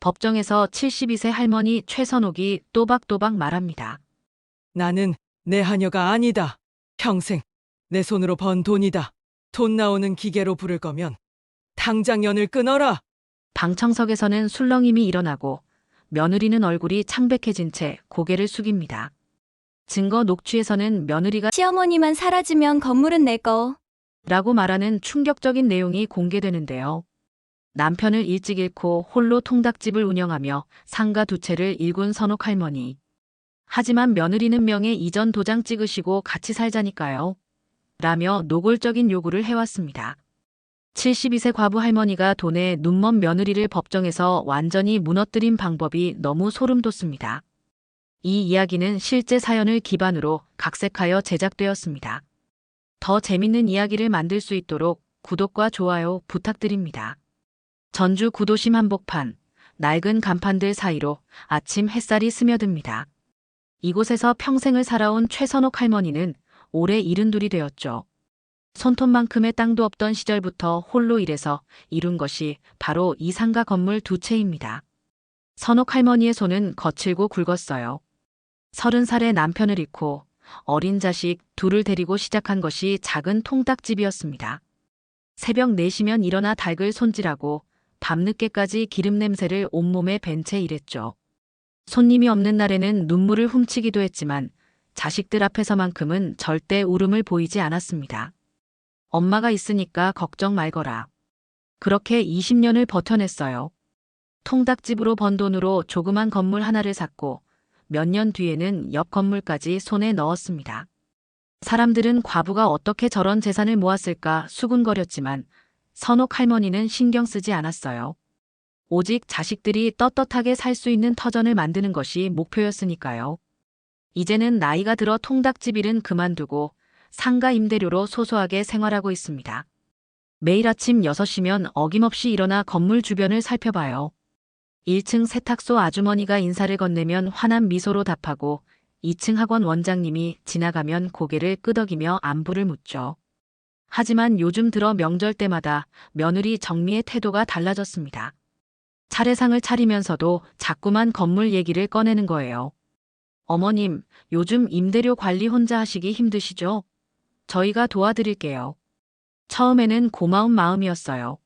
법정에서 72세 할머니 최선옥이 또박또박 말합니다. 나는 내 하녀가 아니다. 평생 내 손으로 번 돈이다. 돈 나오는 기계로 부를 거면 당장 연을 끊어라. 방청석에서는 술렁임이 일어나고 며느리는 얼굴이 창백해진 채 고개를 숙입니다. 증거 녹취에서는 며느리가 시어머니만 사라지면 건물은 내 거. 라고 말하는 충격적인 내용이 공개되는데요. 남편을 일찍 잃고 홀로 통닭집을 운영하며 상가 두 채를 일군 선옥 할머니. 하지만 며느리는 명예 이전 도장 찍으시고 같이 살자니까요. 라며 노골적인 요구를 해왔습니다. 72세 과부 할머니가 돈에 눈먼 며느리를 법정에서 완전히 무너뜨린 방법이 너무 소름 돋습니다. 이 이야기는 실제 사연을 기반으로 각색하여 제작되었습니다. 더 재밌는 이야기를 만들 수 있도록 구독과 좋아요 부탁드립니다. 전주 구도심 한복판, 낡은 간판들 사이로 아침 햇살이 스며듭니다. 이곳에서 평생을 살아온 최선옥 할머니는 올해 72이 되었죠. 손톱만큼의 땅도 없던 시절부터 홀로 일해서 이룬 것이 바로 이 상가 건물 두 채입니다. 선옥 할머니의 손은 거칠고 굵었어요. 30살에 남편을 잃고 어린 자식 둘을 데리고 시작한 것이 작은 통닭집이었습니다. 새벽 4시면 일어나 닭을 손질하고 밤늦게까지 기름 냄새를 온몸에 밴 채 일했죠. 손님이 없는 날에는 눈물을 훔치기도 했지만 자식들 앞에서만큼은 절대 울음을 보이지 않았습니다. 엄마가 있으니까 걱정 말거라. 그렇게 20년을 버텨냈어요. 통닭집으로 번 돈으로 조그만 건물 하나를 샀고 몇 년 뒤에는 옆 건물까지 손에 넣었습니다. 사람들은 과부가 어떻게 저런 재산을 모았을까 수군거렸지만 선옥 할머니는 신경 쓰지 않았어요. 오직 자식들이 떳떳하게 살 수 있는 터전을 만드는 것이 목표였으니까요. 이제는 나이가 들어 통닭집 일은 그만두고 상가 임대료로 소소하게 생활하고 있습니다. 매일 아침 6시면 어김없이 일어나 건물 주변을 살펴봐요. 1층 세탁소 아주머니가 인사를 건네면 환한 미소로 답하고 2층 학원 원장님이 지나가면 고개를 끄덕이며 안부를 묻죠. 하지만 요즘 들어 명절 때마다 며느리 정미의 태도가 달라졌습니다. 차례상을 차리면서도 자꾸만 건물 얘기를 꺼내는 거예요. 어머님, 요즘 임대료 관리 혼자 하시기 힘드시죠? 저희가 도와드릴게요. 처음에는 고마운 마음이었어요.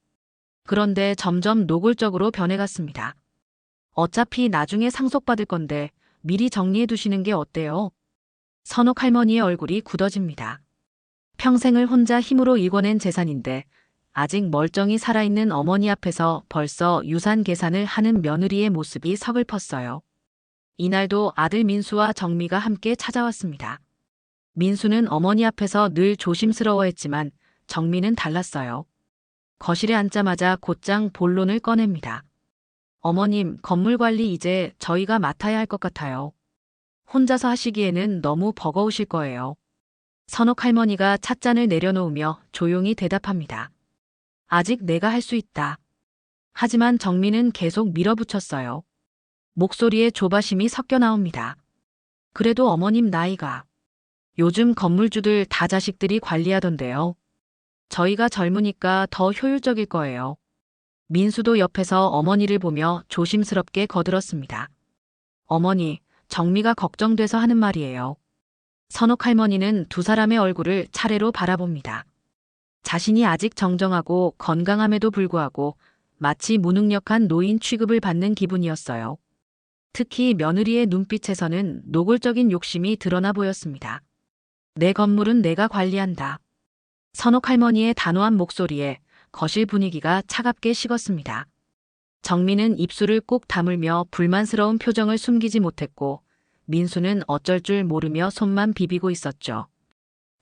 그런데 점점 노골적으로 변해갔습니다. 어차피 나중에 상속받을 건데 미리 정리해 두시는 게 어때요? 선옥 할머니의 얼굴이 굳어집니다. 평생을 혼자 힘으로 일궈낸 재산인데 아직 멀쩡히 살아있는 어머니 앞에서 벌써 유산 계산을 하는 며느리의 모습이 서글펐어요. 이날도 아들 민수와 정미가 함께 찾아왔습니다. 민수는 어머니 앞에서 늘 조심스러워했지만 정미는 달랐어요. 거실에 앉자마자 곧장 본론을 꺼냅니다. 어머님, 건물 관리 이제 저희가 맡아야 할 것 같아요. 혼자서 하시기에는 너무 버거우실 거예요. 선옥 할머니가 찻잔을 내려놓으며 조용히 대답합니다. 아직 내가 할 수 있다. 하지만 정미는 계속 밀어붙였어요. 목소리에 조바심이 섞여 나옵니다. 그래도 어머님 나이가. 요즘 건물주들 다 자식들이 관리하던데요. 저희가 젊으니까 더 효율적일 거예요. 민수도 옆에서 어머니를 보며 조심스럽게 거들었습니다. 어머니, 정미가 걱정돼서 하는 말이에요. 선옥 할머니는 두 사람의 얼굴을 차례로 바라봅니다. 자신이 아직 정정하고 건강함에도 불구하고 마치 무능력한 노인 취급을 받는 기분이었어요. 특히 며느리의 눈빛에서는 노골적인 욕심이 드러나 보였습니다. 내 건물은 내가 관리한다. 선옥 할머니의 단호한 목소리에 거실 분위기가 차갑게 식었습니다. 정미는 입술을 꾹 다물며 불만스러운 표정을 숨기지 못했고 민수는 어쩔 줄 모르며 손만 비비고 있었죠.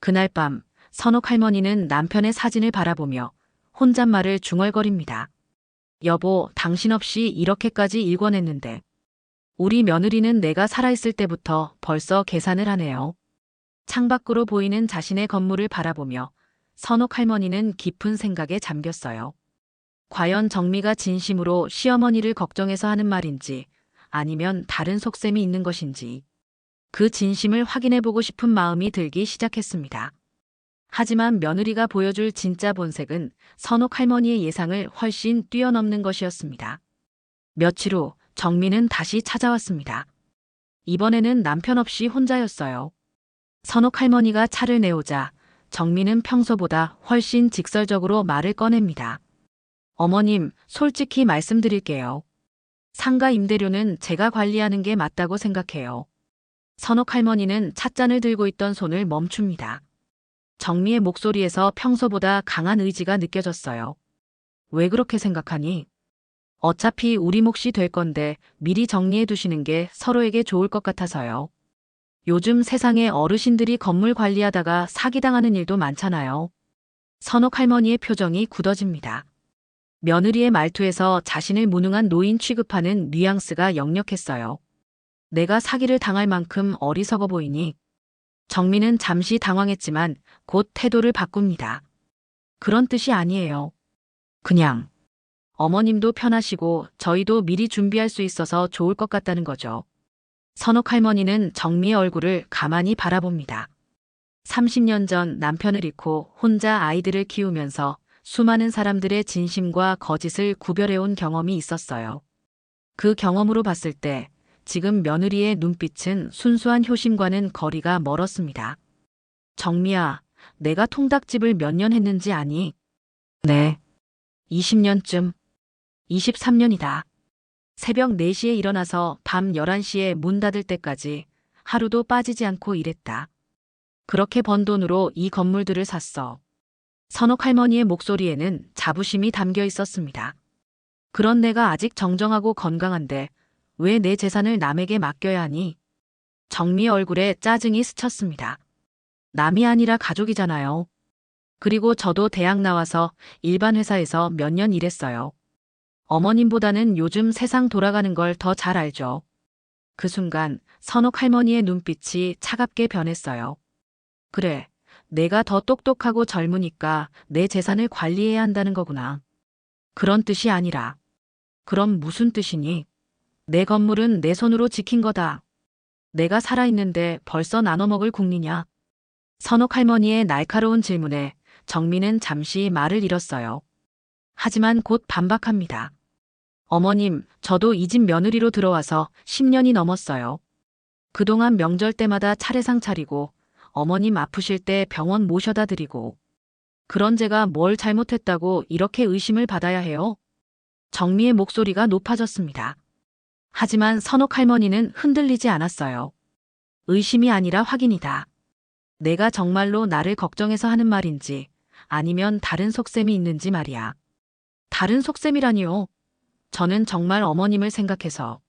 그날 밤 선옥 할머니는 남편의 사진을 바라보며 혼잣말을 중얼거립니다. 여보, 당신 없이 이렇게까지 일궈냈는데 우리 며느리는 내가 살아있을 때부터 벌써 계산을 하네요. 창밖으로 보이는 자신의 건물을 바라보며 선옥 할머니는 깊은 생각에 잠겼어요. 과연 정미가 진심으로 시어머니를 걱정해서 하는 말인지 아니면 다른 속셈이 있는 것인지 그 진심을 확인해보고 싶은 마음이 들기 시작했습니다. 하지만 며느리가 보여줄 진짜 본색은 선옥 할머니의 예상을 훨씬 뛰어넘는 것이었습니다. 며칠 후 정미는 다시 찾아왔습니다. 이번에는 남편 없이 혼자였어요. 선옥 할머니가 차를 내오자 정미는 평소보다 훨씬 직설적으로 말을 꺼냅니다. 어머님, 솔직히 말씀드릴게요. 상가 임대료는 제가 관리하는 게 맞다고 생각해요. 선옥 할머니는 찻잔을 들고 있던 손을 멈춥니다. 정미의 목소리에서 평소보다 강한 의지가 느껴졌어요. 왜 그렇게 생각하니? 어차피 우리 몫이 될 건데 미리 정리해 두시는 게 서로에게 좋을 것 같아서요. 요즘 세상에 어르신들이 건물 관리하다가 사기당하는 일도 많잖아요. 선옥 할머니의 표정이 굳어집니다. 며느리의 말투에서 자신을 무능한 노인 취급하는 뉘앙스가 역력했어요. 내가 사기를 당할 만큼 어리석어 보이니? 정민은 잠시 당황했지만 곧 태도를 바꿉니다. 그런 뜻이 아니에요. 그냥 어머님도 편하시고 저희도 미리 준비할 수 있어서 좋을 것 같다는 거죠. 선옥 할머니는 정미의 얼굴을 가만히 바라봅니다. 30년 전 남편을 잃고 혼자 아이들을 키우면서 수많은 사람들의 진심과 거짓을 구별해온 경험이 있었어요. 그 경험으로 봤을 때 지금 며느리의 눈빛은 순수한 효심과는 거리가 멀었습니다. 정미야, 내가 통닭집을 몇 년 했는지 아니? 네. 20년쯤. 23년이다. 새벽 4시에 일어나서 밤 11시에 문 닫을 때까지 하루도 빠지지 않고 일했다. 그렇게 번 돈으로 이 건물들을 샀어. 선옥 할머니의 목소리에는 자부심이 담겨 있었습니다. 그런 내가 아직 정정하고 건강한데 왜 내 재산을 남에게 맡겨야 하니? 정미의 얼굴에 짜증이 스쳤습니다. 남이 아니라 가족이잖아요. 그리고 저도 대학 나와서 일반 회사에서 몇 년 일했어요. 어머님보다는 요즘 세상 돌아가는 걸 더 잘 알죠. 그 순간 선옥 할머니의 눈빛이 차갑게 변했어요. 그래, 내가 더 똑똑하고 젊으니까 내 재산을 관리해야 한다는 거구나. 그런 뜻이 아니라. 그럼 무슨 뜻이니? 내 건물은 내 손으로 지킨 거다. 내가 살아있는데 벌써 나눠 먹을 국리냐? 선옥 할머니의 날카로운 질문에 정민은 잠시 말을 잃었어요. 하지만 곧 반박합니다. 어머님, 저도 이 집 며느리로 들어와서 10년이 넘었어요. 그동안 명절 때마다 차례상 차리고 어머님 아프실 때 병원 모셔다 드리고 그런 제가 뭘 잘못했다고 이렇게 의심을 받아야 해요? 정미의 목소리가 높아졌습니다. 하지만 선옥 할머니는 흔들리지 않았어요. 의심이 아니라 확인이다. 내가 정말로 나를 걱정해서 하는 말인지 아니면 다른 속셈이 있는지 말이야. 다른 속셈이라니요. 저는 정말 어머님을 생각해서.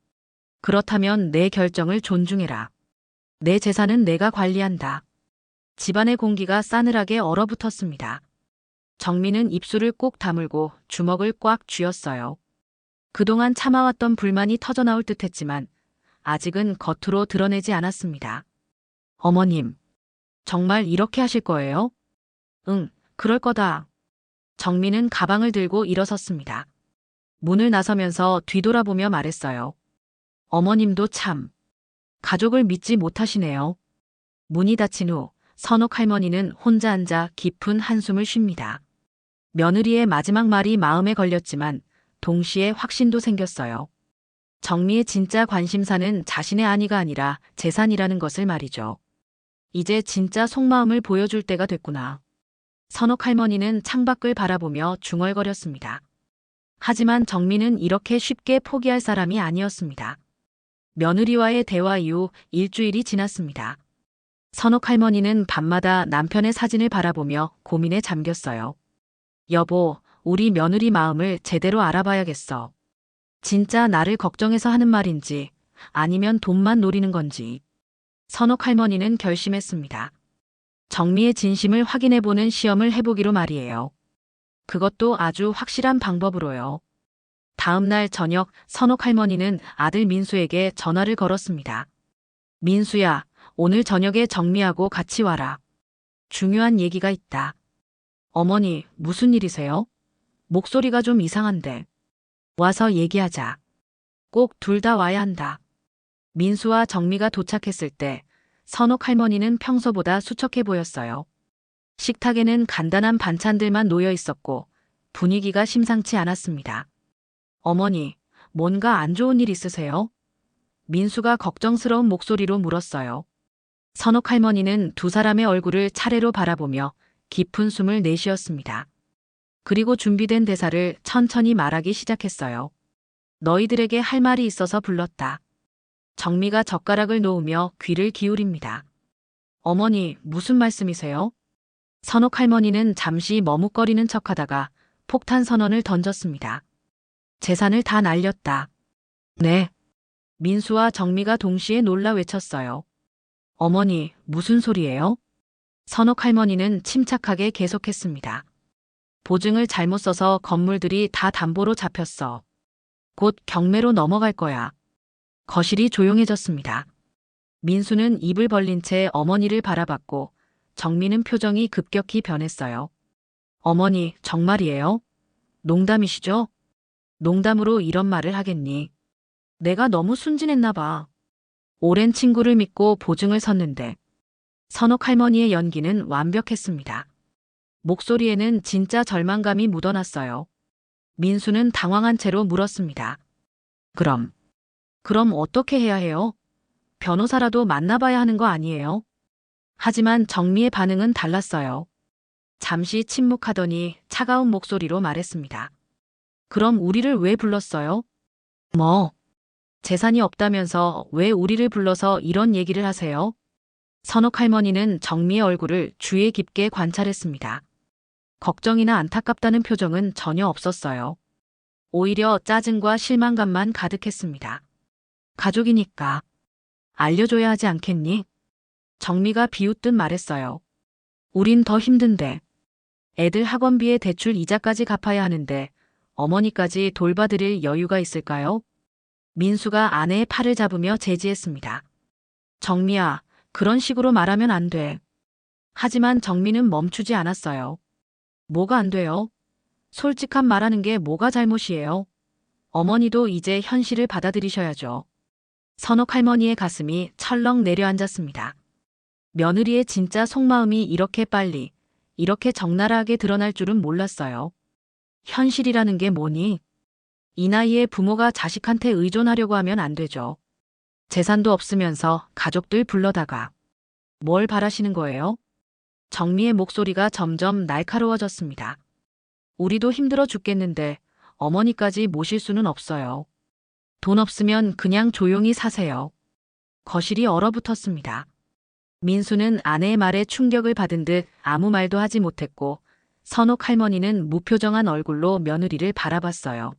그렇다면 내 결정을 존중해라. 내 재산은 내가 관리한다. 집안의 공기가 싸늘하게 얼어붙었습니다. 정민은 입술을 꼭 다물고 주먹을 꽉 쥐었어요. 그동안 참아왔던 불만이 터져나올 듯했지만 아직은 겉으로 드러내지 않았습니다. 어머님, 정말 이렇게 하실 거예요? 응, 그럴 거다. 정민은 가방을 들고 일어섰습니다. 문을 나서면서 뒤돌아보며 말했어요. 어머님도 참, 가족을 믿지 못하시네요. 문이 닫힌 후 선옥 할머니는 혼자 앉아 깊은 한숨을 쉽니다. 며느리의 마지막 말이 마음에 걸렸지만 동시에 확신도 생겼어요. 정미의 진짜 관심사는 자신의 안위가 아니라 재산이라는 것을 말이죠. 이제 진짜 속마음을 보여줄 때가 됐구나. 선옥 할머니는 창밖을 바라보며 중얼거렸습니다. 하지만 정미는 이렇게 쉽게 포기할 사람이 아니었습니다. 며느리와의 대화 이후 일주일이 지났습니다. 선옥 할머니는 밤마다 남편의 사진을 바라보며 고민에 잠겼어요. 여보, 우리 며느리 마음을 제대로 알아봐야겠어. 진짜 나를 걱정해서 하는 말인지 아니면 돈만 노리는 건지. 선옥 할머니는 결심했습니다. 정미의 진심을 확인해보는 시험을 해보기로 말이에요. 그것도 아주 확실한 방법으로요. 다음 날 저녁 선옥 할머니는 아들 민수에게 전화를 걸었습니다. 민수야, 오늘 저녁에 정미하고 같이 와라. 중요한 얘기가 있다. 어머니, 무슨 일이세요? 목소리가 좀 이상한데. 와서 얘기하자. 꼭 둘 다 와야 한다. 민수와 정미가 도착했을 때 선옥 할머니는 평소보다 수척해 보였어요. 식탁에는 간단한 반찬들만 놓여 있었고 분위기가 심상치 않았습니다. 어머니, 뭔가 안 좋은 일 있으세요? 민수가 걱정스러운 목소리로 물었어요. 선옥 할머니는 두 사람의 얼굴을 차례로 바라보며 깊은 숨을 내쉬었습니다. 그리고 준비된 대사를 천천히 말하기 시작했어요. 너희들에게 할 말이 있어서 불렀다. 정미가 젓가락을 놓으며 귀를 기울입니다. 어머니, 무슨 말씀이세요? 선옥 할머니는 잠시 머뭇거리는 척하다가 폭탄 선언을 던졌습니다. 재산을 다 날렸다. 네. 민수와 정미가 동시에 놀라 외쳤어요. 어머니, 무슨 소리예요? 선옥 할머니는 침착하게 계속했습니다. 보증을 잘못 써서 건물들이 다 담보로 잡혔어. 곧 경매로 넘어갈 거야. 거실이 조용해졌습니다. 민수는 입을 벌린 채 어머니를 바라봤고 정미는 표정이 급격히 변했어요. 어머니, 정말이에요? 농담이시죠? 농담으로 이런 말을 하겠니? 내가 너무 순진했나 봐. 오랜 친구를 믿고 보증을 섰는데 선옥 할머니의 연기는 완벽했습니다. 목소리에는 진짜 절망감이 묻어났어요. 민수는 당황한 채로 물었습니다. 그럼 어떻게 해야 해요? 변호사라도 만나봐야 하는 거 아니에요? 하지만 정미의 반응은 달랐어요. 잠시 침묵하더니 차가운 목소리로 말했습니다. 그럼 우리를 왜 불렀어요? 뭐? 재산이 없다면서 왜 우리를 불러서 이런 얘기를 하세요? 선옥 할머니는 정미의 얼굴을 주의 깊게 관찰했습니다. 걱정이나 안타깝다는 표정은 전혀 없었어요. 오히려 짜증과 실망감만 가득했습니다. 가족이니까 알려줘야 하지 않겠니? 정미가 비웃듯 말했어요. 우린 더 힘든데. 애들 학원비에 대출 이자까지 갚아야 하는데 어머니까지 돌봐드릴 여유가 있을까요? 민수가 아내의 팔을 잡으며 제지했습니다. 정미야, 그런 식으로 말하면 안 돼. 하지만 정미는 멈추지 않았어요. 뭐가 안 돼요? 솔직한 말하는 게 뭐가 잘못이에요? 어머니도 이제 현실을 받아들이셔야죠. 선옥 할머니의 가슴이 철렁 내려앉았습니다. 며느리의 진짜 속마음이 이렇게 빨리, 이렇게 적나라하게 드러날 줄은 몰랐어요. 현실이라는 게 뭐니? 이 나이에 부모가 자식한테 의존하려고 하면 안 되죠. 재산도 없으면서 가족들 불러다가 뭘 바라시는 거예요? 정미의 목소리가 점점 날카로워졌습니다. 우리도 힘들어 죽겠는데 어머니까지 모실 수는 없어요. 돈 없으면 그냥 조용히 사세요. 거실이 얼어붙었습니다. 민수는 아내의 말에 충격을 받은 듯 아무 말도 하지 못했고 선옥 할머니는 무표정한 얼굴로 며느리를 바라봤어요.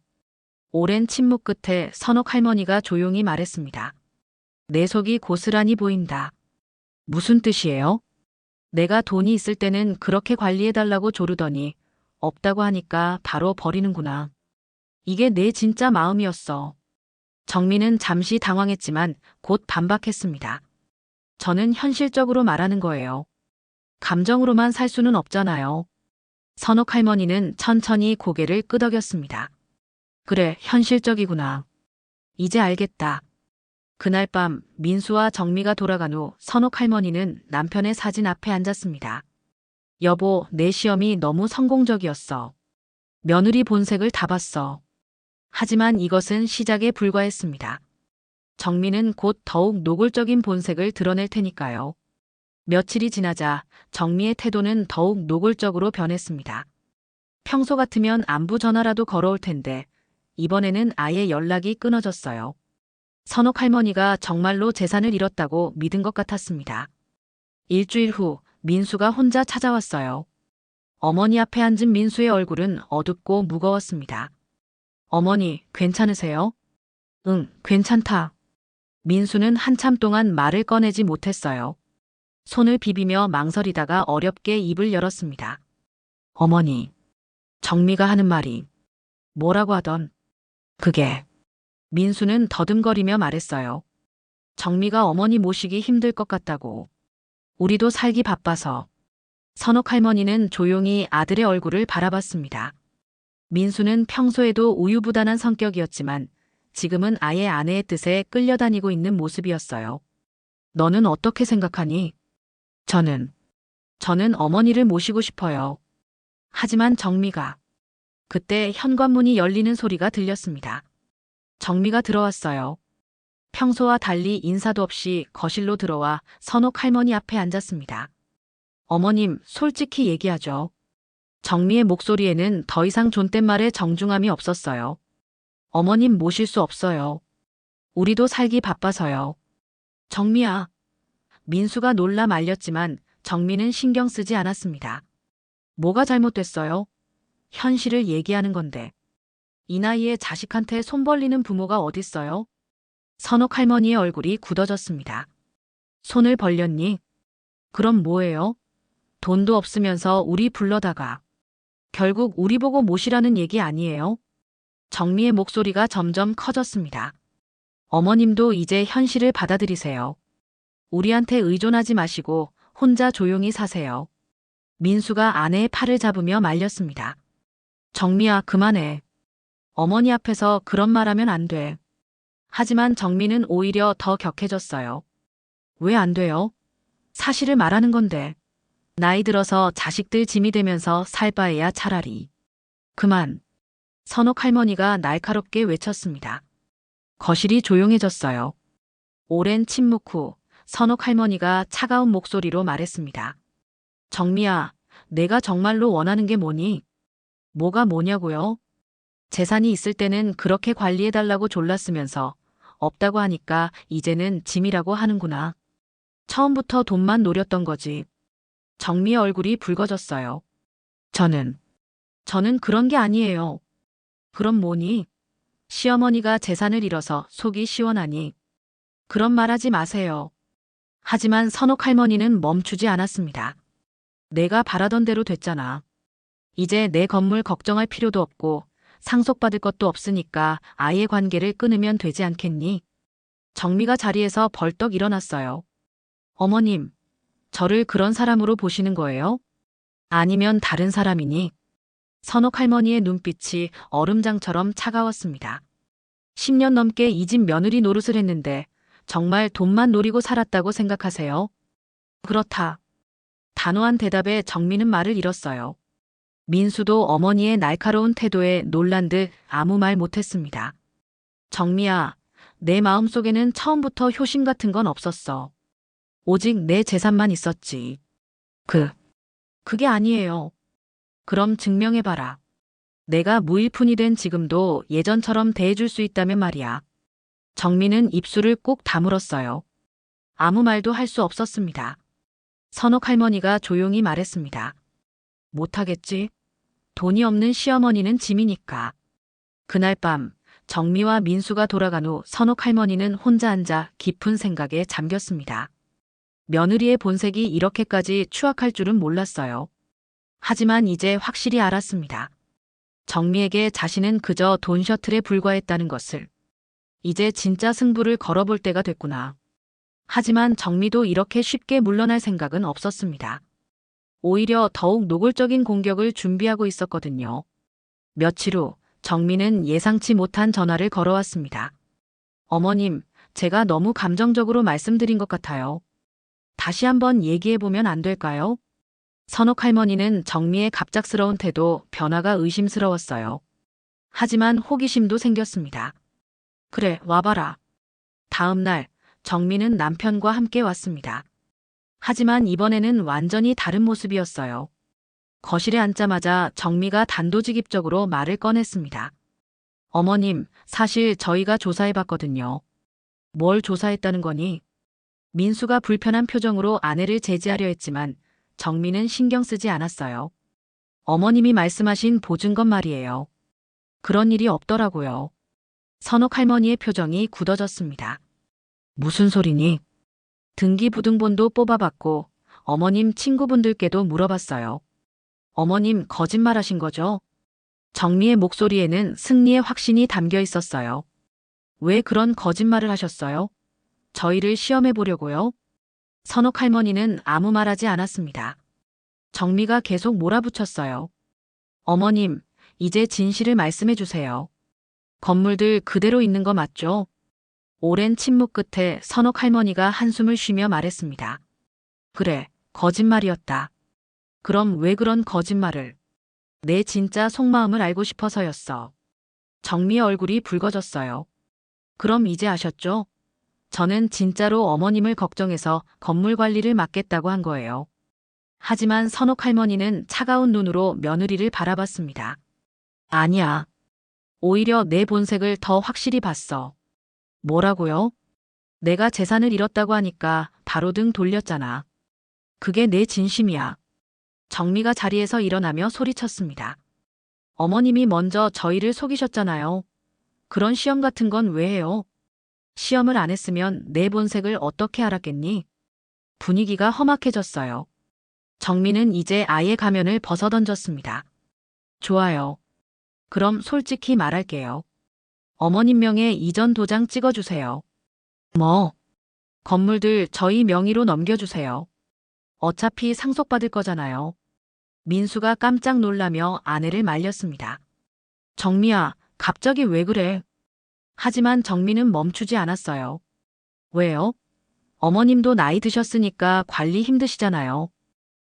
오랜 침묵 끝에 선옥 할머니가 조용히 말했습니다. 내 속이 고스란히 보인다. 무슨 뜻이에요? 내가 돈이 있을 때는 그렇게 관리해달라고 조르더니 없다고 하니까 바로 버리는구나. 이게 내 진짜 마음이었어. 정미는 잠시 당황했지만 곧 반박했습니다. 저는 현실적으로 말하는 거예요. 감정으로만 살 수는 없잖아요. 선옥 할머니는 천천히 고개를 끄덕였습니다. 그래, 현실적이구나. 이제 알겠다. 그날 밤 민수와 정미가 돌아간 후 선옥 할머니는 남편의 사진 앞에 앉았습니다. 여보, 내 시험이 너무 성공적이었어. 며느리 본색을 다 봤어. 하지만 이것은 시작에 불과했습니다. 정미는 곧 더욱 노골적인 본색을 드러낼 테니까요. 며칠이 지나자 정미의 태도는 더욱 노골적으로 변했습니다. 평소 같으면 안부 전화라도 걸어올 텐데 이번에는 아예 연락이 끊어졌어요. 선옥 할머니가 정말로 재산을 잃었다고 믿은 것 같았습니다. 일주일 후 민수가 혼자 찾아왔어요. 어머니 앞에 앉은 민수의 얼굴은 어둡고 무거웠습니다. 어머니, 괜찮으세요? 응, 괜찮다. 민수는 한참 동안 말을 꺼내지 못했어요. 손을 비비며 망설이다가 어렵게 입을 열었습니다. 어머니, 정미가 하는 말이 뭐라고 하던 그게. 민수는 더듬거리며 말했어요. 정미가 어머니 모시기 힘들 것 같다고. 우리도 살기 바빠서. 선옥 할머니는 조용히 아들의 얼굴을 바라봤습니다. 민수는 평소에도 우유부단한 성격이었지만 지금은 아예 아내의 뜻에 끌려다니고 있는 모습이었어요. 너는 어떻게 생각하니? 저는 어머니를 모시고 싶어요. 하지만 정미가. 그때 현관문이 열리는 소리가 들렸습니다. 정미가 들어왔어요. 평소와 달리 인사도 없이 거실로 들어와 선옥 할머니 앞에 앉았습니다. 어머님, 솔직히 얘기하죠. 정미의 목소리에는 더 이상 존댓말의 정중함이 없었어요. 어머님 모실 수 없어요. 우리도 살기 바빠서요. 정미야. 민수가 놀라 말렸지만 정미는 신경 쓰지 않았습니다. 뭐가 잘못됐어요? 현실을 얘기하는 건데. 이 나이에 자식한테 손 벌리는 부모가 어딨어요? 선옥 할머니의 얼굴이 굳어졌습니다. 손을 벌렸니? 그럼 뭐예요? 돈도 없으면서 우리 불러다가. 결국 우리 보고 모시라는 얘기 아니에요? 정미의 목소리가 점점 커졌습니다. 어머님도 이제 현실을 받아들이세요. 우리한테 의존하지 마시고 혼자 조용히 사세요. 민수가 아내의 팔을 잡으며 말렸습니다. 정미야, 그만해. 어머니 앞에서 그런 말하면 안 돼. 하지만 정미는 오히려 더 격해졌어요. 왜 안 돼요? 사실을 말하는 건데. 나이 들어서 자식들 짐이 되면서 살 바에야 차라리. 그만. 선옥 할머니가 날카롭게 외쳤습니다. 거실이 조용해졌어요. 오랜 침묵 후 선옥 할머니가 차가운 목소리로 말했습니다. 정미야, 내가 정말로 원하는 게 뭐니? 뭐가 뭐냐고요? 재산이 있을 때는 그렇게 관리해달라고 졸랐으면서 없다고 하니까 이제는 짐이라고 하는구나. 처음부터 돈만 노렸던 거지. 정미의 얼굴이 붉어졌어요. 저는 그런 게 아니에요. 그럼 뭐니? 시어머니가 재산을 잃어서 속이 시원하니. 그런 말 하지 마세요. 하지만 선옥 할머니는 멈추지 않았습니다. 내가 바라던 대로 됐잖아. 이제 내 건물 걱정할 필요도 없고 상속받을 것도 없으니까 아이의 관계를 끊으면 되지 않겠니? 정미가 자리에서 벌떡 일어났어요. 어머님, 저를 그런 사람으로 보시는 거예요? 아니면 다른 사람이니? 선옥 할머니의 눈빛이 얼음장처럼 차가웠습니다. 10년 넘게 이 집 며느리 노릇을 했는데 정말 돈만 노리고 살았다고 생각하세요? 그렇다. 단호한 대답에 정미는 말을 잃었어요. 민수도 어머니의 날카로운 태도에 놀란 듯 아무 말 못했습니다. 정미야, 내 마음속에는 처음부터 효심 같은 건 없었어. 오직 내 재산만 있었지. 그게 아니에요. 그럼 증명해봐라. 내가 무일푼이 된 지금도 예전처럼 대해줄 수 있다면 말이야. 정미는 입술을 꾹 다물었어요. 아무 말도 할 수 없었습니다. 선옥 할머니가 조용히 말했습니다. 못하겠지? 돈이 없는 시어머니는 짐이니까. 그날 밤 정미와 민수가 돌아간 후 선옥 할머니는 혼자 앉아 깊은 생각에 잠겼습니다. 며느리의 본색이 이렇게까지 추악할 줄은 몰랐어요. 하지만 이제 확실히 알았습니다. 정미에게 자신은 그저 돈 셔틀에 불과했다는 것을. 이제 진짜 승부를 걸어볼 때가 됐구나. 하지만 정미도 이렇게 쉽게 물러날 생각은 없었습니다. 오히려 더욱 노골적인 공격을 준비하고 있었거든요. 며칠 후 정미는 예상치 못한 전화를 걸어왔습니다. 어머님, 제가 너무 감정적으로 말씀드린 것 같아요. 다시 한번 얘기해보면 안 될까요? 선옥 할머니는 정미의 갑작스러운 태도, 변화가 의심스러웠어요. 하지만 호기심도 생겼습니다. 그래, 와봐라. 다음 날 정미는 남편과 함께 왔습니다. 하지만 이번에는 완전히 다른 모습이었어요. 거실에 앉자마자 정미가 단도직입적으로 말을 꺼냈습니다. 어머님, 사실 저희가 조사해봤거든요. 뭘 조사했다는 거니? 민수가 불편한 표정으로 아내를 제지하려 했지만 정미는 신경 쓰지 않았어요. 어머님이 말씀하신 보증금 말이에요. 그런 일이 없더라고요. 선옥 할머니의 표정이 굳어졌습니다. 무슨 소리니? 등기부등본도 뽑아봤고 어머님 친구분들께도 물어봤어요. 어머님 거짓말하신 거죠? 정미의 목소리에는 승리의 확신이 담겨 있었어요. 왜 그런 거짓말을 하셨어요? 저희를 시험해 보려고요? 선옥 할머니는 아무 말하지 않았습니다. 정미가 계속 몰아붙였어요. 어머님, 이제 진실을 말씀해 주세요. 건물들 그대로 있는 거 맞죠? 오랜 침묵 끝에 선옥 할머니가 한숨을 쉬며 말했습니다. 그래, 거짓말이었다. 그럼 왜 그런 거짓말을? 내 진짜 속마음을 알고 싶어서였어. 정미의 얼굴이 붉어졌어요. 그럼 이제 아셨죠? 저는 진짜로 어머님을 걱정해서 건물 관리를 맡겠다고 한 거예요. 하지만 선옥 할머니는 차가운 눈으로 며느리를 바라봤습니다. 아니야. 오히려 내 본색을 더 확실히 봤어. 뭐라고요? 내가 재산을 잃었다고 하니까 바로 등 돌렸잖아. 그게 내 진심이야. 정미가 자리에서 일어나며 소리쳤습니다. 어머님이 먼저 저희를 속이셨잖아요. 그런 시험 같은 건 왜 해요? 시험을 안 했으면 내 본색을 어떻게 알았겠니? 분위기가 험악해졌어요. 정민은 이제 아예 가면을 벗어던졌습니다. 좋아요. 그럼 솔직히 말할게요. 어머님 명의 이전 도장 찍어주세요. 뭐? 건물들 저희 명의로 넘겨주세요. 어차피 상속받을 거잖아요. 민수가 깜짝 놀라며 아내를 말렸습니다. 정미야, 갑자기 왜 그래? 하지만 정미는 멈추지 않았어요. 왜요? 어머님도 나이 드셨으니까 관리 힘드시잖아요.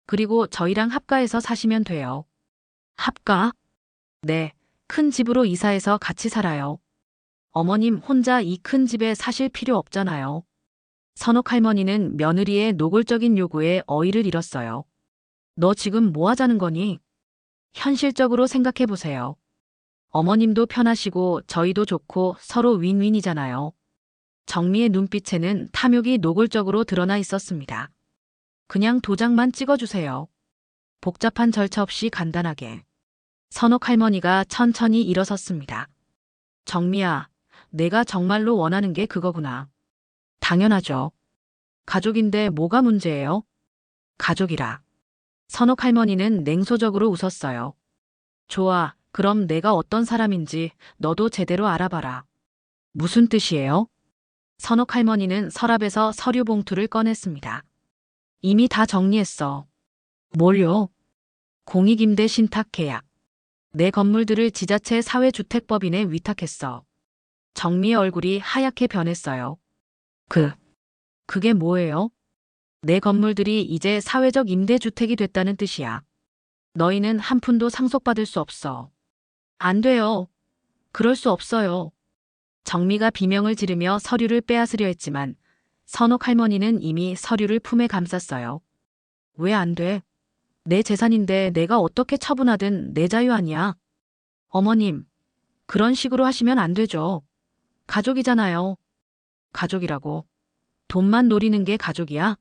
그리고 저희랑 합가해서 사시면 돼요. 합가? 네, 큰 집으로 이사해서 같이 살아요. 어머님 혼자 이 큰 집에 사실 필요 없잖아요. 선옥 할머니는 며느리의 노골적인 요구에 어이를 잃었어요. 너 지금 뭐 하자는 거니? 현실적으로 생각해 보세요. 어머님도 편하시고 저희도 좋고 서로 윈윈이잖아요. 정미의 눈빛에는 탐욕이 노골적으로 드러나 있었습니다. 그냥 도장만 찍어주세요. 복잡한 절차 없이 간단하게. 선옥 할머니가 천천히 일어섰습니다. 정미야, 내가 정말로 원하는 게 그거구나. 당연하죠. 가족인데 뭐가 문제예요? 가족이라. 선옥 할머니는 냉소적으로 웃었어요. 좋아, 그럼 내가 어떤 사람인지 너도 제대로 알아봐라. 무슨 뜻이에요? 선옥 할머니는 서랍에서 서류 봉투를 꺼냈습니다. 이미 다 정리했어. 뭘요? 공익임대 신탁 계약. 내 건물들을 지자체 사회주택법인에 위탁했어. 정미의 얼굴이 하얗게 변했어요. 그게 뭐예요? 내 건물들이 이제 사회적 임대주택이 됐다는 뜻이야. 너희는 한 푼도 상속받을 수 없어. 안 돼요. 그럴 수 없어요. 정미가 비명을 지르며 서류를 빼앗으려 했지만 선옥 할머니는 이미 서류를 품에 감쌌어요. 왜 안 돼? 내 재산인데 내가 어떻게 처분하든 내 자유 아니야. 어머님, 그런 식으로 하시면 안 되죠. 가족이잖아요. 가족이라고. 돈만 노리는 게 가족이야?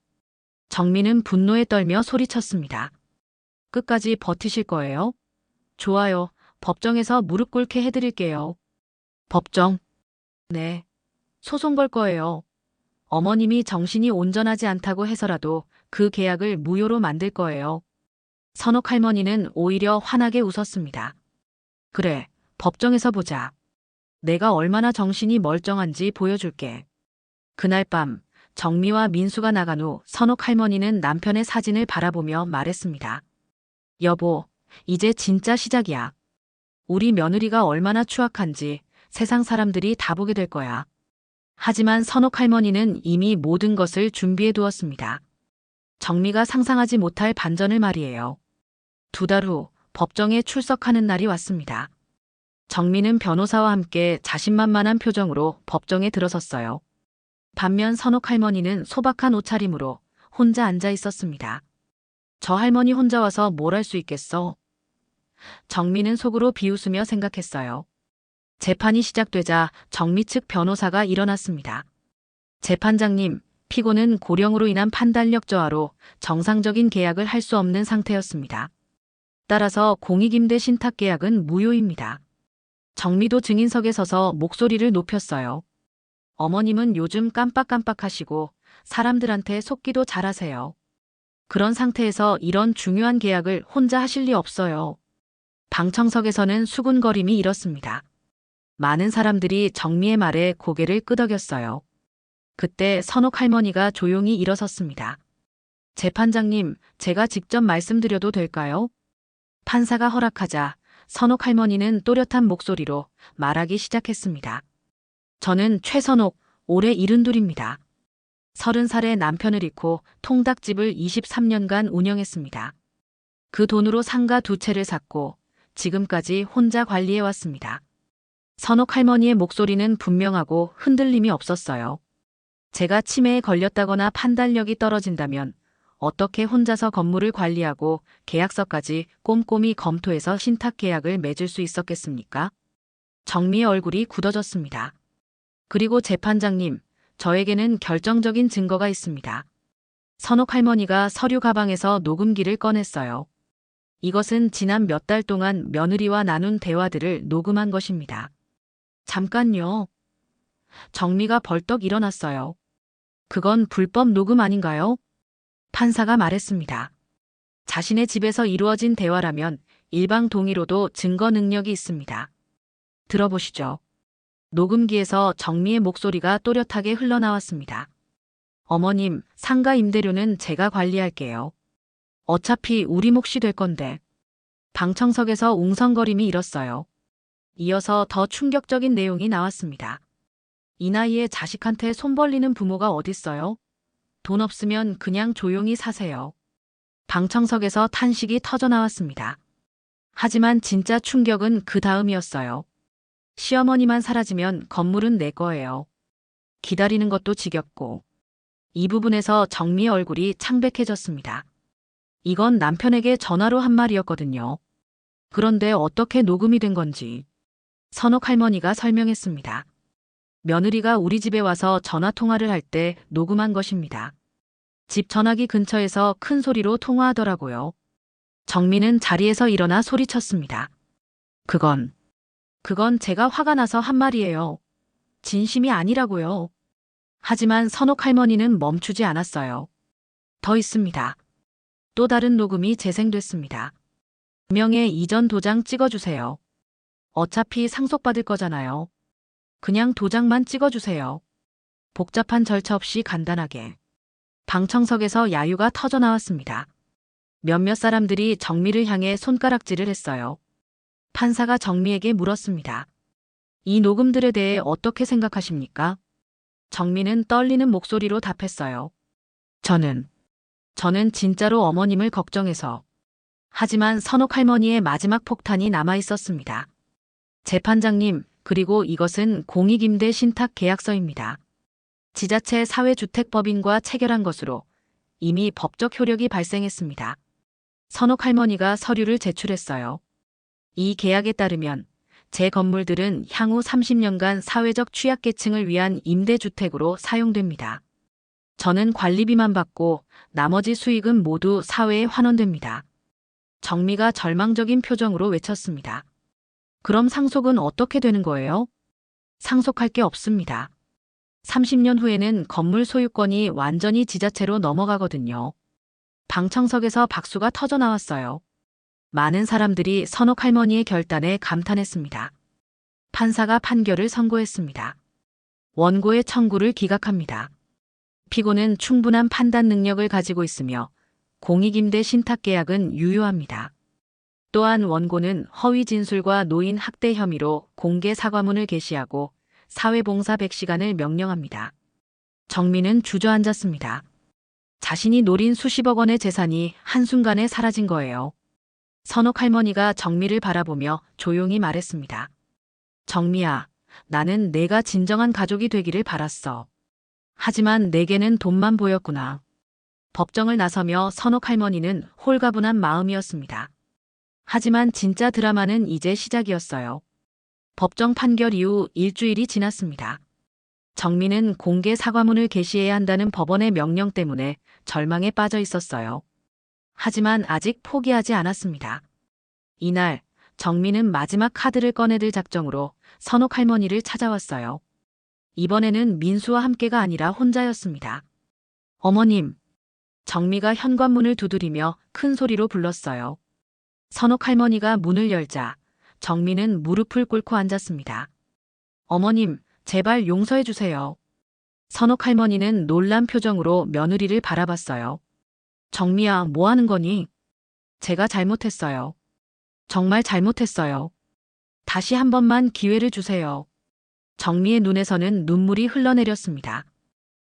정민은 분노에 떨며 소리쳤습니다. 끝까지 버티실 거예요? 좋아요. 법정에서 무릎 꿇게 해드릴게요. 법정? 네. 소송 걸 거예요. 어머님이 정신이 온전하지 않다고 해서라도 그 계약을 무효로 만들 거예요. 선옥 할머니는 오히려 환하게 웃었습니다. 그래, 법정에서 보자. 내가 얼마나 정신이 멀쩡한지 보여줄게. 그날 밤 정미와 민수가 나간 후 선옥 할머니는 남편의 사진을 바라보며 말했습니다. 여보, 이제 진짜 시작이야. 우리 며느리가 얼마나 추악한지 세상 사람들이 다 보게 될 거야. 하지만 선옥 할머니는 이미 모든 것을 준비해 두었습니다. 정미가 상상하지 못할 반전을 말이에요. 2달 후 법정에 출석하는 날이 왔습니다. 정미는 변호사와 함께 자신만만한 표정으로 법정에 들어섰어요. 반면 선옥 할머니는 소박한 옷차림으로 혼자 앉아 있었습니다. 저 할머니 혼자 와서 뭘 할 수 있겠어? 정미는 속으로 비웃으며 생각했어요. 재판이 시작되자 정미 측 변호사가 일어났습니다. 재판장님, 피고는 고령으로 인한 판단력 저하로 정상적인 계약을 할 수 없는 상태였습니다. 따라서 공익임대 신탁 계약은 무효입니다. 정미도 증인석에 서서 목소리를 높였어요. 어머님은 요즘 깜빡깜빡하시고 사람들한테 속기도 잘하세요. 그런 상태에서 이런 중요한 계약을 혼자 하실 리 없어요. 방청석에서는 수군거림이 일었습니다. 많은 사람들이 정미의 말에 고개를 끄덕였어요. 그때 선옥 할머니가 조용히 일어섰습니다. 재판장님, 제가 직접 말씀드려도 될까요? 판사가 허락하자 선옥 할머니는 또렷한 목소리로 말하기 시작했습니다. 저는 최선옥, 올해 72입니다. 30살에 남편을 잃고 통닭집을 23년간 운영했습니다. 그 돈으로 상가 2채를 샀고 지금까지 혼자 관리해왔습니다. 선옥 할머니의 목소리는 분명하고 흔들림이 없었어요. 제가 치매에 걸렸다거나 판단력이 떨어진다면 어떻게 혼자서 건물을 관리하고 계약서까지 꼼꼼히 검토해서 신탁 계약을 맺을 수 있었겠습니까? 정미의 얼굴이 굳어졌습니다. 그리고 재판장님, 저에게는 결정적인 증거가 있습니다. 선옥 할머니가 서류 가방에서 녹음기를 꺼냈어요. 이것은 지난 몇 달 동안 며느리와 나눈 대화들을 녹음한 것입니다. 잠깐요. 정미가 벌떡 일어났어요. 그건 불법 녹음 아닌가요? 판사가 말했습니다. 자신의 집에서 이루어진 대화라면 일방 동의로도 증거 능력이 있습니다. 들어보시죠. 녹음기에서 정미의 목소리가 또렷하게 흘러나왔습니다. 어머님, 상가 임대료는 제가 관리할게요. 어차피 우리 몫이 될 건데. 방청석에서 웅성거림이 일었어요. 이어서 더 충격적인 내용이 나왔습니다. 이 나이에 자식한테 손 벌리는 부모가 어딨어요? 돈 없으면 그냥 조용히 사세요. 방청석에서 탄식이 터져나왔습니다. 하지만 진짜 충격은 그 다음이었어요. 시어머니만 사라지면 건물은 내 거예요. 기다리는 것도 지겹고. 이 부분에서 정미의 얼굴이 창백해졌습니다. 이건 남편에게 전화로 한 말이었거든요. 그런데 어떻게 녹음이 된 건지 선옥 할머니가 설명했습니다. 며느리가 우리 집에 와서 전화 통화를 할 때 녹음한 것입니다. 집 전화기 근처에서 큰 소리로 통화하더라고요. 정미는 자리에서 일어나 소리쳤습니다. 그건 제가 화가 나서 한 말이에요. 진심이 아니라고요. 하지만 선옥 할머니는 멈추지 않았어요. 더 있습니다. 또 다른 녹음이 재생됐습니다. 명의 이전 도장 찍어주세요. 어차피 상속받을 거잖아요. 그냥 도장만 찍어주세요. 복잡한 절차 없이 간단하게. 방청석에서 야유가 터져나왔습니다. 몇몇 사람들이 정미를 향해 손가락질을 했어요. 판사가 정미에게 물었습니다. 이 녹음들에 대해 어떻게 생각하십니까? 정미는 떨리는 목소리로 답했어요. 저는 진짜로 어머님을 걱정해서. 하지만 선옥 할머니의 마지막 폭탄이 남아 있었습니다. 재판장님, 그리고 이것은 공익임대 신탁 계약서입니다. 지자체 사회주택법인과 체결한 것으로 이미 법적 효력이 발생했습니다. 선옥 할머니가 서류를 제출했어요. 이 계약에 따르면 제 건물들은 향후 30년간 사회적 취약계층을 위한 임대주택으로 사용됩니다. 저는 관리비만 받고 나머지 수익은 모두 사회에 환원됩니다. 정미가 절망적인 표정으로 외쳤습니다. 그럼 상속은 어떻게 되는 거예요? 상속할 게 없습니다. 30년 후에는 건물 소유권이 완전히 지자체로 넘어가거든요. 방청석에서 박수가 터져나왔어요. 많은 사람들이 선옥 할머니의 결단에 감탄했습니다. 판사가 판결을 선고했습니다. 원고의 청구를 기각합니다. 피고는 충분한 판단 능력을 가지고 있으며 공익임대 신탁계약은 유효합니다. 또한 원고는 허위 진술과 노인 학대 혐의로 공개 사과문을 게시하고 사회봉사 100시간을 명령합니다. 정미는 주저앉았습니다. 자신이 노린 수십억 원의 재산이 한순간에 사라진 거예요. 선옥 할머니가 정미를 바라보며 조용히 말했습니다. 정미야, 나는 내가 진정한 가족이 되기를 바랐어. 하지만 내게는 돈만 보였구나. 법정을 나서며 선옥 할머니는 홀가분한 마음이었습니다. 하지만 진짜 드라마는 이제 시작이었어요. 법정 판결 이후 일주일이 지났습니다. 정미는 공개 사과문을 게시해야 한다는 법원의 명령 때문에 절망에 빠져 있었어요. 하지만 아직 포기하지 않았습니다. 이날 정미는 마지막 카드를 꺼내들 작정으로 선옥 할머니를 찾아왔어요. 이번에는 민수와 함께가 아니라 혼자였습니다. 어머님. 정미가 현관문을 두드리며 큰 소리로 불렀어요. 선옥 할머니가 문을 열자 정미는 무릎을 꿇고 앉았습니다. 어머님, 제발 용서해 주세요. 선옥 할머니는 놀란 표정으로 며느리를 바라봤어요. 정미야, 뭐 하는 거니? 제가 잘못했어요. 정말 잘못했어요. 다시 한 번만 기회를 주세요. 정미의 눈에서는 눈물이 흘러내렸습니다.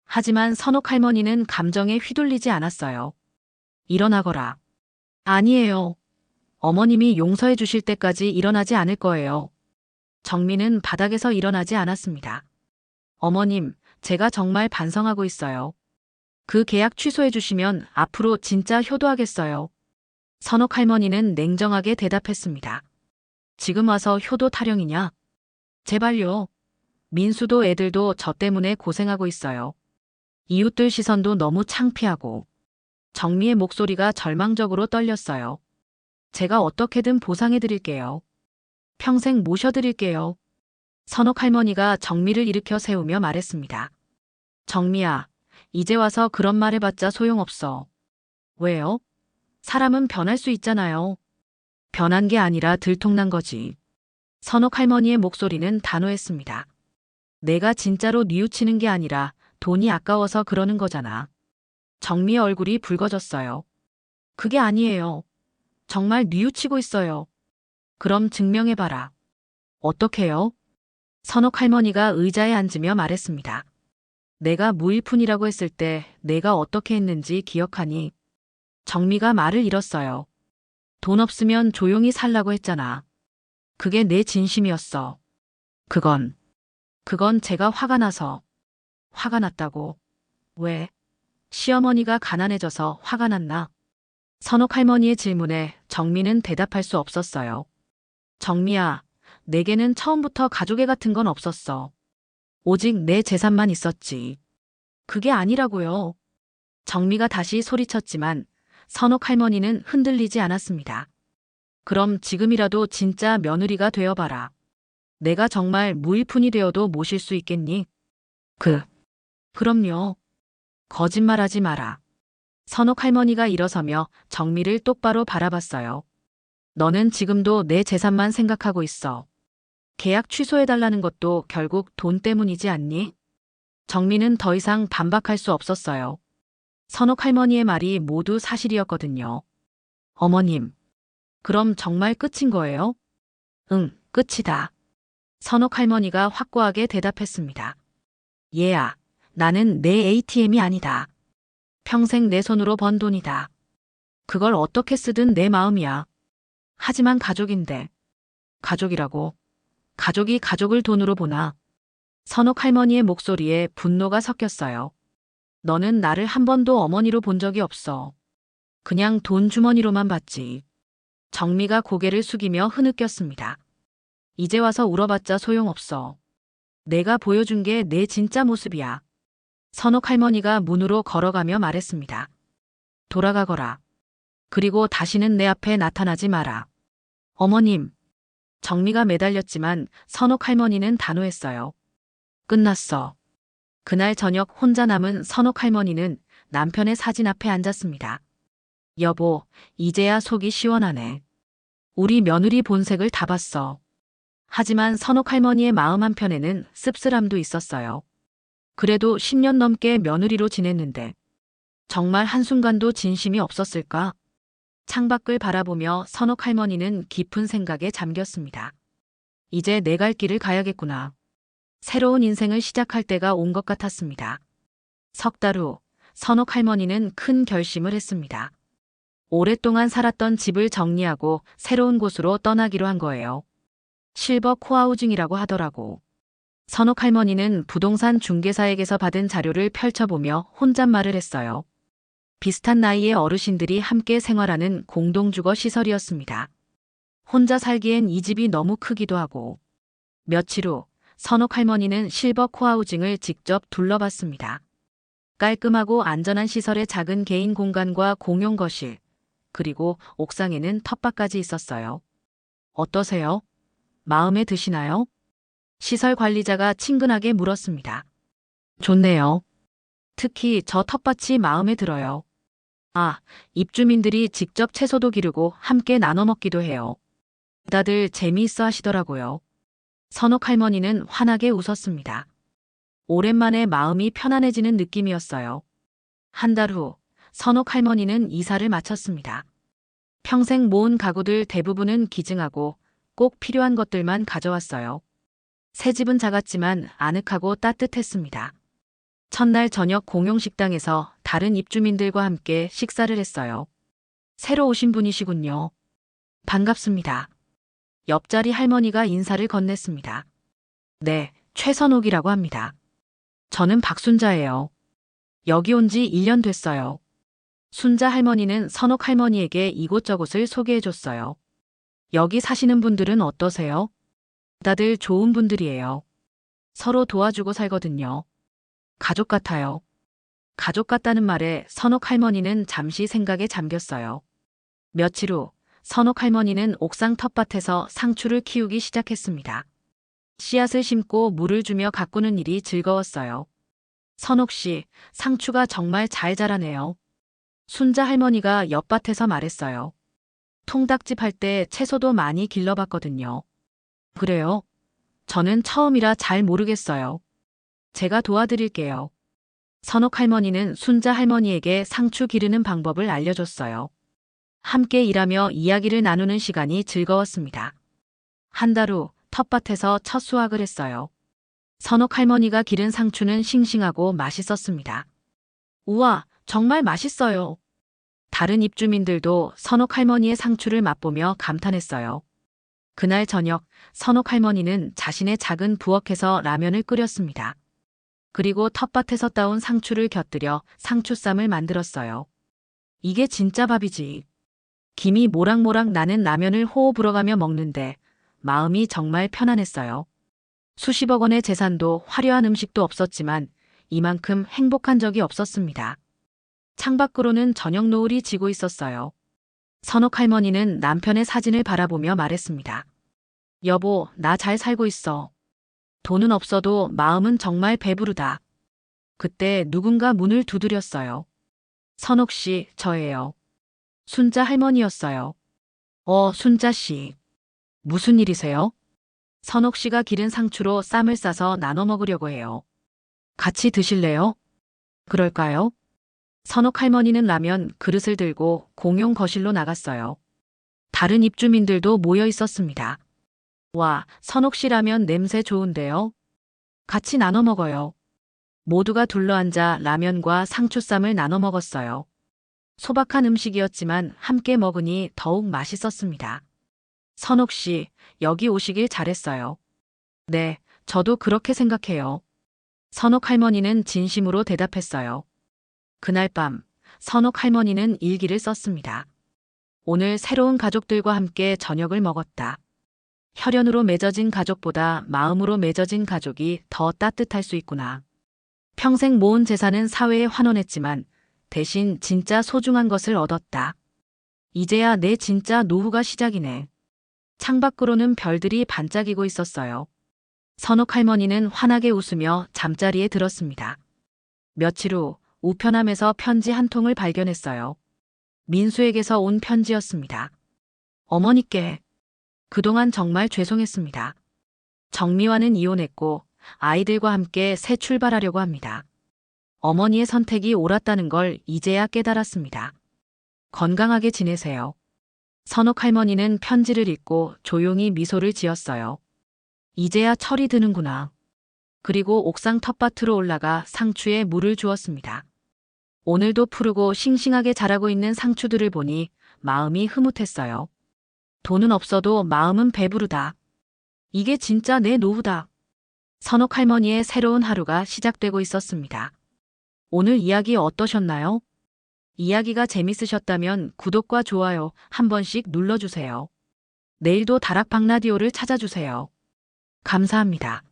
하지만 선옥 할머니는 감정에 휘둘리지 않았어요. 일어나거라. 아니에요. 어머님이 용서해 주실 때까지 일어나지 않을 거예요. 정미는 바닥에서 일어나지 않았습니다. 어머님, 제가 정말 반성하고 있어요. 그 계약 취소해 주시면 앞으로 진짜 효도하겠어요. 선옥 할머니는 냉정하게 대답했습니다. 지금 와서 효도 타령이냐? 제발요. 민수도 애들도 저 때문에 고생하고 있어요. 이웃들 시선도 너무 창피하고. 정미의 목소리가 절망적으로 떨렸어요. 제가 어떻게든 보상해 드릴게요. 평생 모셔드릴게요. 선옥 할머니가 정미를 일으켜 세우며 말했습니다. 정미야, 이제 와서 그런 말 해봤자 소용없어. 왜요? 사람은 변할 수 있잖아요. 변한 게 아니라 들통난 거지. 선옥 할머니의 목소리는 단호했습니다. 내가 진짜로 뉘우치는 게 아니라 돈이 아까워서 그러는 거잖아. 정미의 얼굴이 붉어졌어요. 그게 아니에요. 정말 뉘우치고 있어요. 그럼 증명해봐라. 어떻게요? 선옥 할머니가 의자에 앉으며 말했습니다. 내가 무일푼이라고 했을 때 내가 어떻게 했는지 기억하니? 정미가 말을 잃었어요. 돈 없으면 조용히 살라고 했잖아. 그게 내 진심이었어. 그건 제가 화가 나서. 화가 났다고. 왜? 시어머니가 가난해져서 화가 났나? 선옥 할머니의 질문에 정미는 대답할 수 없었어요. 정미야, 내게는 처음부터 가족애 같은 건 없었어. 오직 내 재산만 있었지. 그게 아니라고요. 정미가 다시 소리쳤지만 선옥 할머니는 흔들리지 않았습니다. 그럼 지금이라도 진짜 며느리가 되어봐라. 내가 정말 무일푼이 되어도 모실 수 있겠니? 그럼요. 거짓말하지 마라. 선옥 할머니가 일어서며 정미를 똑바로 바라봤어요. 너는 지금도 내 재산만 생각하고 있어. 계약 취소해달라는 것도 결국 돈 때문이지 않니? 정미는 더 이상 반박할 수 없었어요. 선옥 할머니의 말이 모두 사실이었거든요. 어머님, 그럼 정말 끝인 거예요? 응, 끝이다. 선옥 할머니가 확고하게 대답했습니다. 얘야, 나는 내 ATM이 아니다. 평생 내 손으로 번 돈이다. 그걸 어떻게 쓰든 내 마음이야. 하지만 가족인데. 가족이라고. 가족이 가족을 돈으로 보나. 선옥 할머니의 목소리에 분노가 섞였어요. 너는 나를 한 번도 어머니로 본 적이 없어. 그냥 돈 주머니로만 봤지. 정미가 고개를 숙이며 흐느꼈습니다. 이제 와서 울어봤자 소용없어. 내가 보여준 게 내 진짜 모습이야. 선옥 할머니가 문으로 걸어가며 말했습니다. 돌아가거라. 그리고 다시는 내 앞에 나타나지 마라. 어머님. 정미가 매달렸지만 선옥 할머니는 단호했어요. 끝났어. 그날 저녁 혼자 남은 선옥 할머니는 남편의 사진 앞에 앉았습니다. 여보, 이제야 속이 시원하네. 우리 며느리 본색을 다 봤어. 하지만 선옥 할머니의 마음 한편에는 씁쓸함도 있었어요. 그래도 10년 넘게 며느리로 지냈는데 정말 한순간도 진심이 없었을까? 창밖을 바라보며 선옥 할머니는 깊은 생각에 잠겼습니다. 이제 내 갈 길을 가야겠구나. 새로운 인생을 시작할 때가 온 것 같았습니다. 석 달 후 선옥 할머니는 큰 결심을 했습니다. 오랫동안 살았던 집을 정리하고 새로운 곳으로 떠나기로 한 거예요. 실버 코하우징이라고 하더라고. 선옥 할머니는 부동산 중개사에게서 받은 자료를 펼쳐보며 혼잣말을 했어요. 비슷한 나이의 어르신들이 함께 생활하는 공동주거 시설이었습니다. 혼자 살기엔 이 집이 너무 크기도 하고. 며칠 후 선옥 할머니는 실버 코하우징을 직접 둘러봤습니다. 깔끔하고 안전한 시설의 작은 개인 공간과 공용 거실, 그리고 옥상에는 텃밭까지 있었어요. 어떠세요? 마음에 드시나요? 시설 관리자가 친근하게 물었습니다. 좋네요. 특히 저 텃밭이 마음에 들어요. 아, 입주민들이 직접 채소도 기르고 함께 나눠 먹기도 해요. 다들 재미있어 하시더라고요. 선옥 할머니는 환하게 웃었습니다. 오랜만에 마음이 편안해지는 느낌이었어요. 한 달 후, 선옥 할머니는 이사를 마쳤습니다. 평생 모은 가구들 대부분은 기증하고 꼭 필요한 것들만 가져왔어요. 새 집은 작았지만 아늑하고 따뜻했습니다. 첫날 저녁 공용식당에서 다른 입주민들과 함께 식사를 했어요. 새로 오신 분이시군요. 반갑습니다. 옆자리 할머니가 인사를 건넸습니다. 네, 최선옥이라고 합니다. 저는 박순자예요. 여기 온 지 1년 됐어요. 순자 할머니는 선옥 할머니에게 이곳저곳을 소개해줬어요. 여기 사시는 분들은 어떠세요? 다들 좋은 분들이에요. 서로 도와주고 살거든요. 가족 같아요. 가족 같다는 말에 선옥 할머니는 잠시 생각에 잠겼어요. 며칠 후 선옥 할머니는 옥상 텃밭에서 상추를 키우기 시작했습니다. 씨앗을 심고 물을 주며 가꾸는 일이 즐거웠어요. 선옥 씨, 상추가 정말 잘 자라네요. 순자 할머니가 옆밭에서 말했어요. 통닭집 할 때 채소도 많이 길러봤거든요. 그래요? 저는 처음이라 잘 모르겠어요. 제가 도와드릴게요. 선옥 할머니는 순자 할머니에게 상추 기르는 방법을 알려줬어요. 함께 일하며 이야기를 나누는 시간이 즐거웠습니다. 한 달 후 텃밭에서 첫 수확을 했어요. 선옥 할머니가 기른 상추는 싱싱하고 맛있었습니다. 우와, 정말 맛있어요. 다른 입주민들도 선옥 할머니의 상추를 맛보며 감탄했어요. 그날 저녁 선옥 할머니는 자신의 작은 부엌에서 라면을 끓였습니다. 그리고 텃밭에서 따온 상추를 곁들여 상추쌈을 만들었어요. 이게 진짜 밥이지. 김이 모락모락 나는 라면을 호호 불어가며 먹는데 마음이 정말 편안했어요. 수십억 원의 재산도 화려한 음식도 없었지만 이만큼 행복한 적이 없었습니다. 창밖으로는 저녁 노을이 지고 있었어요. 선옥 할머니는 남편의 사진을 바라보며 말했습니다. 여보, 나 잘 살고 있어. 돈은 없어도 마음은 정말 배부르다. 그때 누군가 문을 두드렸어요. 선옥 씨, 저예요. 순자 할머니였어요. 순자 씨. 무슨 일이세요? 선옥 씨가 기른 상추로 쌈을 싸서 나눠 먹으려고 해요. 같이 드실래요? 그럴까요? 선옥 할머니는 라면 그릇을 들고 공용 거실로 나갔어요. 다른 입주민들도 모여 있었습니다. 와, 선옥 씨 라면 냄새 좋은데요? 같이 나눠 먹어요. 모두가 둘러앉아 라면과 상추쌈을 나눠 먹었어요. 소박한 음식이었지만 함께 먹으니 더욱 맛있었습니다. 선옥 씨, 여기 오시길 잘했어요. 네, 저도 그렇게 생각해요. 선옥 할머니는 진심으로 대답했어요. 그날 밤, 선옥 할머니는 일기를 썼습니다. 오늘 새로운 가족들과 함께 저녁을 먹었다. 혈연으로 맺어진 가족보다 마음으로 맺어진 가족이 더 따뜻할 수 있구나. 평생 모은 재산은 사회에 환원했지만 대신 진짜 소중한 것을 얻었다. 이제야 내 진짜 노후가 시작이네. 창밖으로는 별들이 반짝이고 있었어요. 선옥 할머니는 환하게 웃으며 잠자리에 들었습니다. 며칠 후 우편함에서 편지 한 통을 발견했어요. 민수에게서 온 편지였습니다. 어머니께 그동안 정말 죄송했습니다. 정미와는 이혼했고 아이들과 함께 새 출발하려고 합니다. 어머니의 선택이 옳았다는 걸 이제야 깨달았습니다. 건강하게 지내세요. 선옥 할머니는 편지를 읽고 조용히 미소를 지었어요. 이제야 철이 드는구나. 그리고 옥상 텃밭으로 올라가 상추에 물을 주었습니다. 오늘도 푸르고 싱싱하게 자라고 있는 상추들을 보니 마음이 흐뭇했어요. 돈은 없어도 마음은 배부르다. 이게 진짜 내 노후다. 선옥 할머니의 새로운 하루가 시작되고 있었습니다. 오늘 이야기 어떠셨나요? 이야기가 재밌으셨다면 구독과 좋아요 한 번씩 눌러주세요. 내일도 다락방 라디오를 찾아주세요. 감사합니다.